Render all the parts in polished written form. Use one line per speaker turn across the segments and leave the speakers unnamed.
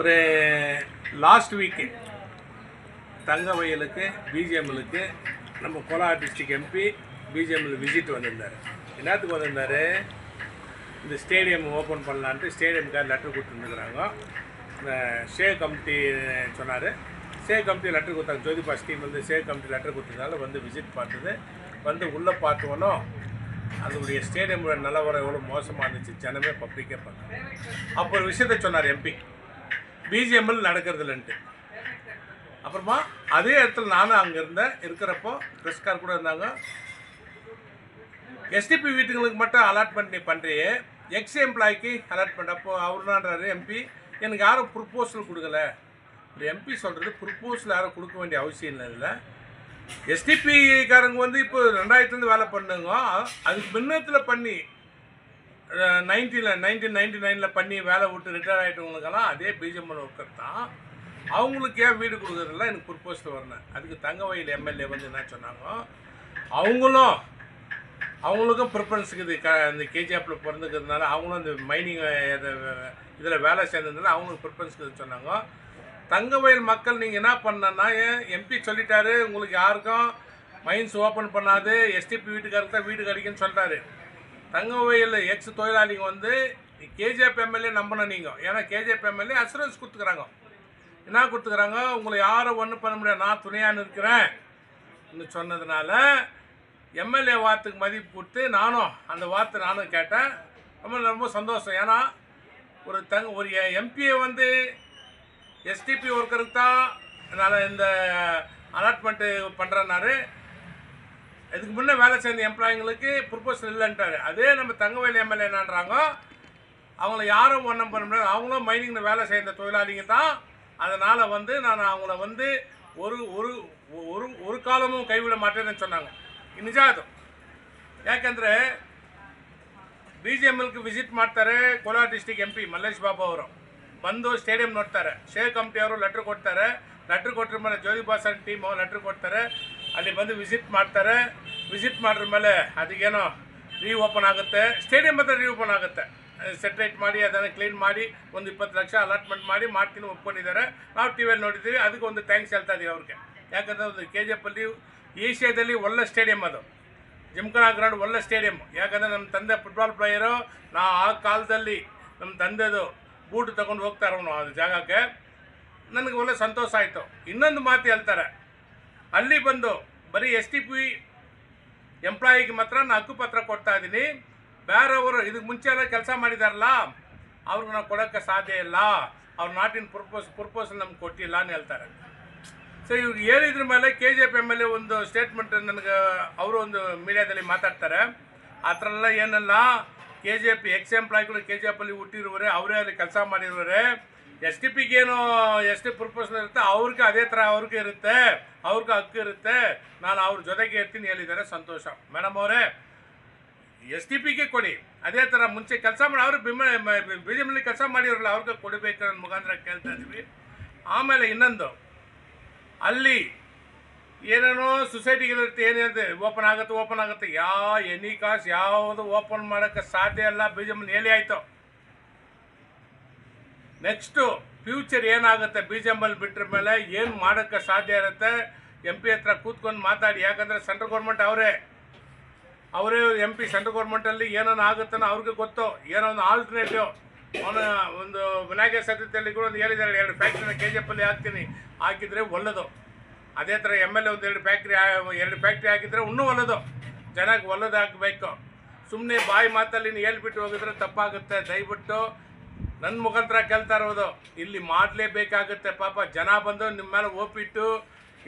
ஒரு last week தங்கவயலுக்கு பிஜிஎம்எலுக்கு நம்ம Kolar district MP BGML visit வந்திருந்தார். என்னத்துக்கு வந்திருந்தார்? இந்த ஸ்டேடியம் ஓப்பன் பண்ணலான்ட்டு ஸ்டேடியமுக்காக லெட்டர் கொடுத்துருந்துருக்குறாங்க. ஷே கமிட்டி சொன்னார். ஷே கமிட்டி லெட்டர் கொடுத்தாங்க. ஜோதிபா ஸ்கீம் வந்து ஷே கமிட்டி லெட்டர் கொடுத்ததுனால வந்து விசிட் பார்த்தது. வந்து உள்ளே பார்த்தோன்னோ அதனுடைய ஸ்டேடியமோட நிலவரம் எவ்வளோ மோசமாக இருந்துச்சு, ஜனமே பப்ளிக்கே பார்த்தாங்க. அப்போ ஒரு விஷயத்த சொன்னார் எம்பி, பிஜிஎம்எல் நடக்கிறதுலன்ட்டு. அப்புறமா அதே இடத்துல நானும் அங்கே இருக்கிறப்போ ப்ரெஸ்கார் கூட இருந்தாங்க. எஸ்டிபி வீட்டுங்களுக்கு மட்டும் அலாட்மெண்ட் நீ பண்ணுறியே, எக்ஸ் எம்ப்ளாய்க்கு அலாட்மெண்ட். அப்போது அவர் தான்றாரு எம்பி, எனக்கு யாரும் ப்ரொப்போசல் கொடுக்கல. ஒரு எம்பி சொல்கிறது ப்ரொப்போசல் யாரும் கொடுக்க வேண்டிய அவசியம் இல்லை. எஸ்டிபிக்காரங்க வந்து இப்போ 2000 வேலை பண்ணுங்க, அதுக்கு முன்னத்தில் பண்ணி 1999 பண்ணி வேலை விட்டு ரிட்டையர் ஆகிட்டவங்களுக்கெல்லாம் அதே பிஜிஎம்எல் ஒர்க்கர் தான். அவங்களுக்கு ஏன் வீடு கொடுக்குறதுல எனக்கு ப்ரொப்போசல் வரணும். அதுக்கு தங்கவயல் எம்எல்ஏ வந்து என்ன சொன்னாங்க, அவங்களுக்கும் ப்ரிஃபரன்ஸ் இருக்குது. இந்த கேஜிஎஃப்பில் பிறந்துக்கிறதுனால அவங்களும் இந்த மைனிங் இதில் வேலை சேர்ந்ததுனால அவங்களுக்கு ப்ரிஃபரன்ஸ் இருக்குதுன்னு சொன்னாங்க. தங்கவயல் மக்கள் நீங்கள் என்ன பண்ணனா, எம்பி சொல்லிட்டாரு உங்களுக்கு யாருக்கும் மைன்ஸ் ஓப்பன் பண்ணாது, எஸ்டிபி வீட்டுக்காரருக்கு தான் வீடு கிடைக்குன்னு சொல்லிட்டாரு. தங்கவயல் எக்ஸ் தொழிலாளிங்க வந்து கேஜிஎஃப் எம்எல்ஏ நம்பணும் நீங்கள். ஏன்னா கேஜிஎஃப் எம்எல்ஏ அசூரன்ஸ் கொடுத்துக்கிறாங்க. என்ன கொடுத்துக்கிறாங்க, உங்களை யாரும் ஒன்றும் பண்ண முடியாது, நான் துணையான்னு இருக்கிறேன் சொன்னதுனால எம்எல்ஏ வார்த்தைக்கு மதிப்பு கொடுத்து நானும் அந்த வார்த்தை நானும் கேட்டேன். ரொம்ப சந்தோஷம். ஏன்னா ஒரு எம்பியை வந்து எஸ்டிபி ஒர்க்கருக்கு தான் என்னால் இந்த அலாட்மெண்ட்டு பண்ணுறேன்னாரு. இதுக்கு முன்னே வேலை சேர்ந்த எம்ப்ளாயிங்களுக்கு ப்ரொப்போசல் இல்லைன்ட்டார். அதே நம்ம தங்கவயல் எம்எல்ஏ என்னன்றாங்க, அவங்கள யாரும் ஒன்றும் பண்ண முடியாது, அவங்களும் மைனிங்கில் வேலை செய்த தொழிலாளிங்க தான். அதனால் வந்து நான் அவங்கள வந்து ஒரு ஒரு ஒரு ஒரு காலமும் கைவிட மாட்டேன்னு சொன்னாங்க. ನಿಜ ಅದು. ಯಾಕಂದರೆ BGMLಗೆ ವಿಸಿಟ್ ಮಾಡ್ತಾರೆ ಕೋಲಾರ ಡಿಸ್ಟ್ರಿಕ್ಟ್ MP ಮಲ್ಲೇಶ್ ಬಾಬು ಅವರು ಬಂದು ಸ್ಟೇಡಿಯಂ ನೋಡ್ತಾರೆ. ಶೇ ಕಮಿಟಿ ಅವರು ಲೆಟ್ರ್ ಕೊಡ್ತಾರೆ. ಲೆಟ್ರ್ ಕೊಟ್ಟರ ಮೇಲೆ ಜೋದಿಬಾ ಸರ್ ಟೀಮ್ ಲೆಟ್ರ್ ಕೊಡ್ತಾರೆ. ಅಲ್ಲಿ ಬಂದು ವಿಸಿಟ್ ಮಾಡ್ತಾರೆ. ವಿಸಿಟ್ ಮಾಡಿದ ಮೇಲೆ ಅದಕ್ಕೇನೋ ರೀಓಪನ್ ಆಗುತ್ತೆ, ಸ್ಟೇಡಿಯಂ ಹತ್ರ ರೀಓಪನ್ ಆಗುತ್ತೆ. ಸೆಟ್ರೇಟ್ ಮಾಡಿ ಅದನ್ನು ಕ್ಲೀನ್ ಮಾಡಿ ಒಂದು 20 ಲಕ್ಷ ಅಲಾಟ್ಮೆಂಟ್ ಮಾಡಿ ಮಾಡ್ತೀನಿ ಒಪ್ಕೊಂಡಿದ್ದಾರೆ. ನಾವು ಟಿವಿಯಲ್ಲಿ ನೋಡಿದ್ದೀವಿ. ಅದಕ್ಕೆ ಒಂದು ಥ್ಯಾಂಕ್ಸ್ ಹೇಳ್ತಾ ಇದೀವಿ ಅವ್ರಿಗೆ. ಯಾಕಂದರೆ ಒಂದು KGF ಅಲ್ಲಿ ಏಷ್ಯಾದಲ್ಲಿ ಒಳ್ಳೆ ಸ್ಟೇಡಿಯಂ ಅದು, ಜಿಮ್ಖಾನಾ ಗ್ರೌಂಡ್ ಒಳ್ಳೆ ಸ್ಟೇಡಿಯಂ. ಯಾಕಂದರೆ ನಮ್ಮ ತಂದೆ ಫುಟ್ಬಾಲ್ ಪ್ಲೇಯರು, ಆ ಕಾಲದಲ್ಲಿ ನಮ್ಮ ತಂದೆದು ಬೂಟು ತೊಗೊಂಡು ಹೋಗ್ತಾರೆ ಅವನು ಅದು ಜಾಗಕ್ಕೆ. ನನಗೆ ಒಳ್ಳೆ ಸಂತೋಷ ಆಯಿತು. ಇನ್ನೊಂದು ಮಾತು ಹೇಳ್ತಾರೆ, ಅಲ್ಲಿ ಬಂದು ಬರೀ STP ಎಂಪ್ಲಾಯಿಗೆ ಮಾತ್ರ ನಾನು ಹಕ್ಕುಪತ್ರ ಕೊಡ್ತಾ ಇದ್ದೀನಿ, ಬೇರೆಯವರು ಇದಕ್ಕೆ ಮುಂಚೆ ಎಲ್ಲ ಕೆಲಸ ಮಾಡಿದಾರಲ್ಲ ಅವ್ರಿಗೆ ನಾವು ಕೊಡೋಕ್ಕೆ ಸಾಧ್ಯ ಇಲ್ಲ, ಅವ್ರ ನಾಟಿನ ಪರ್ಪೋಸಲ್ ನಮ್ಗೆ ಕೊಟ್ಟಿಲ್ಲ ಅಂತ ಹೇಳ್ತಾರೆ. ಸೊ ಇವ್ರು ಹೇಳಿದ್ರ ಮೇಲೆ KGF MLA ಒಂದು ಸ್ಟೇಟ್ಮೆಂಟ್ ನನಗೆ ಅವರು ಒಂದು ಮೀಡಿಯಾದಲ್ಲಿ ಮಾತಾಡ್ತಾರೆ. ಆ ಥರ ಎಲ್ಲ ಏನಲ್ಲ, KGF ಎಕ್ಸ್ ಎಂಪ್ಲಾಯ್ಗಳು KGF ಅಲ್ಲಿ ಹುಟ್ಟಿರುವರೆ, ಅವರೇ ಅಲ್ಲಿ ಕೆಲಸ ಮಾಡಿರುವರೆ. STPಗೇನು ಎಷ್ಟು ಪ್ರಪೋಸಲ್ ಇರುತ್ತೆ ಅವ್ರಿಗೆ ಅದೇ ಥರ ಅವ್ರಿಗೆ ಇರುತ್ತೆ, ಅವ್ರಿಗೆ ಹಕ್ಕು ಇರುತ್ತೆ. ನಾನು ಅವ್ರ ಜೊತೆಗೆ ಇರ್ತೀನಿ ಹೇಳಿದ್ದಾರೆ. ಸಂತೋಷ ಮೇಡಮ್ ಅವರೇ, STPಗೆ ಕೊಡಿ. ಅದೇ ಥರ ಮುಂಚೆ ಕೆಲಸ ಮಾಡಿ ಅವರು BGML ಕೆಲಸ ಮಾಡಿರಲ್ಲ ಅವ್ರಿಗೆ ಕೊಡಬೇಕು ನನ್ನ ಮುಖಾಂತರ ಕೇಳ್ತಾ ಇದ್ದೀವಿ. ಆಮೇಲೆ ಇನ್ನೊಂದು, ಅಲ್ಲಿ ಏನೇನೋ ಸೊಸೈಟಿಗಳಿರುತ್ತೆ, ಏನಿರುತ್ತೆ ಓಪನ್ ಆಗುತ್ತೆ. ಎನಿ ಕಾಸ್ಟ್ ಯಾವುದು ಓಪನ್ ಮಾಡೋಕ್ಕೆ ಸಾಧ್ಯ ಇಲ್ಲ. BGML ಹೇಳಿ ಆಯಿತು. ನೆಕ್ಸ್ಟು ಫ್ಯೂಚರ್ ಏನಾಗುತ್ತೆ, BGML ಬಿಟ್ಟರ ಮೇಲೆ ಏನು ಮಾಡೋಕ್ಕೆ ಸಾಧ್ಯ ಇರುತ್ತೆ MP ಹತ್ರ ಕೂತ್ಕೊಂಡು ಮಾತಾಡಿ. ಯಾಕಂದರೆ ಸೆಂಟ್ರಲ್ ಗೌರ್ಮೆಂಟ್ ಅವರೇ MP ಸೆಂಟ್ರಲ್ ಗೌರ್ಮೆಂಟಲ್ಲಿ ಏನೇನು ಆಗುತ್ತಾನೋ ಅವ್ರಿಗೆ ಗೊತ್ತು. ಏನೋ ಒಂದು ಆಲ್ಟರ್ನೇಟಿವ್ ಒಂದು ವಿನಾಯಕ ಸತ್ಯದಲ್ಲಿ ಕೂಡ ಒಂದು ಹೇಳಿದ್ದಾರೆ, 2 ಫ್ಯಾಕ್ಟ್ರಿನ KGF ಅಲ್ಲಿ ಹಾಕಿದರೆ ಒಳ್ಳೆಯದು. ಅದೇ ಥರ MLA ಒಂದು 2 ಫ್ಯಾಕ್ಟ್ರಿ ಹಾಕಿದರೆ ಇನ್ನೂ ಒಳ್ಳೆಯದು. ಜನಕ್ಕೆ ಒಳ್ಳೆದು ಹಾಕಬೇಕು. ಸುಮ್ಮನೆ ಬಾಯಿ ಮಾತಲ್ಲಿ ಹೇಳ್ಬಿಟ್ಟು ಹೋಗಿದ್ರೆ ತಪ್ಪಾಗುತ್ತೆ. ದಯವಿಟ್ಟು ನನ್ನ ಮುಖಾಂತರ ಕೇಳ್ತಾ ಇರೋದು, ಇಲ್ಲಿ ಮಾಡಲೇಬೇಕಾಗುತ್ತೆ. ಪಾಪ ಜನ ಬಂದು ನಿಮ್ಮ ಮೇಲೆ ಒಪ್ಪಿಟ್ಟು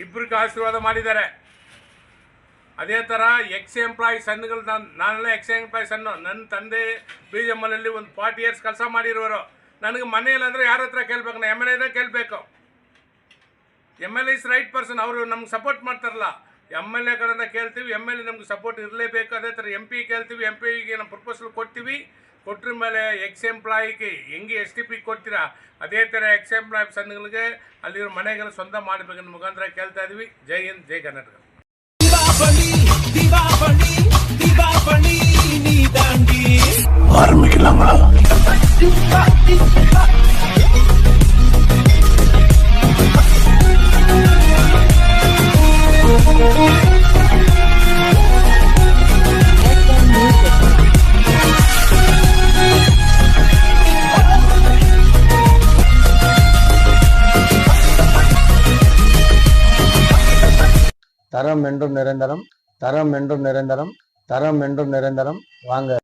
ಇಬ್ಬರಿಗೆ ಆಶೀರ್ವಾದ ಮಾಡಿದ್ದಾರೆ. ಅದೇ ಥರ ಎಕ್ಸ್ ಎಂಪ್ಲಾಯಿ ಸನ್ಗಳು, ನಾನೆಲ್ಲ ಎಕ್ಸ್ ಎಂಪ್ಲಾಯಿ ಸನ್ನು. ನನ್ನ ತಂದೆ BGML ಅಲ್ಲಿ ಒಂದು 40 years ಕೆಲಸ ಮಾಡಿರೋರು. ನನಗೆ ಮನೆಯಲ್ಲಂದರೆ ಯಾರ ಹತ್ರ ಕೇಳಬೇಕು, ನಾನು MLA ಕೇಳಬೇಕು. MLA is right person. ಅವರು ನಮ್ಗೆ ಸಪೋರ್ಟ್ ಮಾಡ್ತಾರಲ್ಲ, MLA ಕಡೆಯಿಂದ ಕೇಳ್ತೀವಿ, MLA ನಮ್ಗೆ ಸಪೋರ್ಟ್ ಇರಲೇಬೇಕು. ಅದೇ ಥರ MP ಕೇಳ್ತೀವಿ, MPಗೆ ನಮ್ಮ ಪ್ರಪೋಸಲ್ ಕೊಡ್ತೀವಿ. ಕೊಟ್ಟರ ಮೇಲೆ ಎಕ್ಸ್ ಎಂಪ್ಲಾಯಿಗೆ ಹೆಂಗೆ STP ಕೊಡ್ತೀರಾ ಅದೇ ಥರ ಎಕ್ಸ್ ಎಂಪ್ಲಾಯಿ ಸನ್ಗಳಿಗೆ ಅಲ್ಲಿರೋ ಮನೆಗೆಲ್ಲ ಸ್ವಂತ ಮಾಡಬೇಕನ್ನೋ ಮುಖಾಂತರ ಕೇಳ್ತಾ ಇದ್ದೀವಿ. ಜೈ ಹಿಂದ್, ಜೈ ಕರ್ನಾಟಕ.
ஆரம்பிக்கலாங்களா? தரம் என்றும் நிரந்தரம், தரம் என்றும் நிரந்தரம், தரம் என்றும் நிரந்தரம். வாங்க.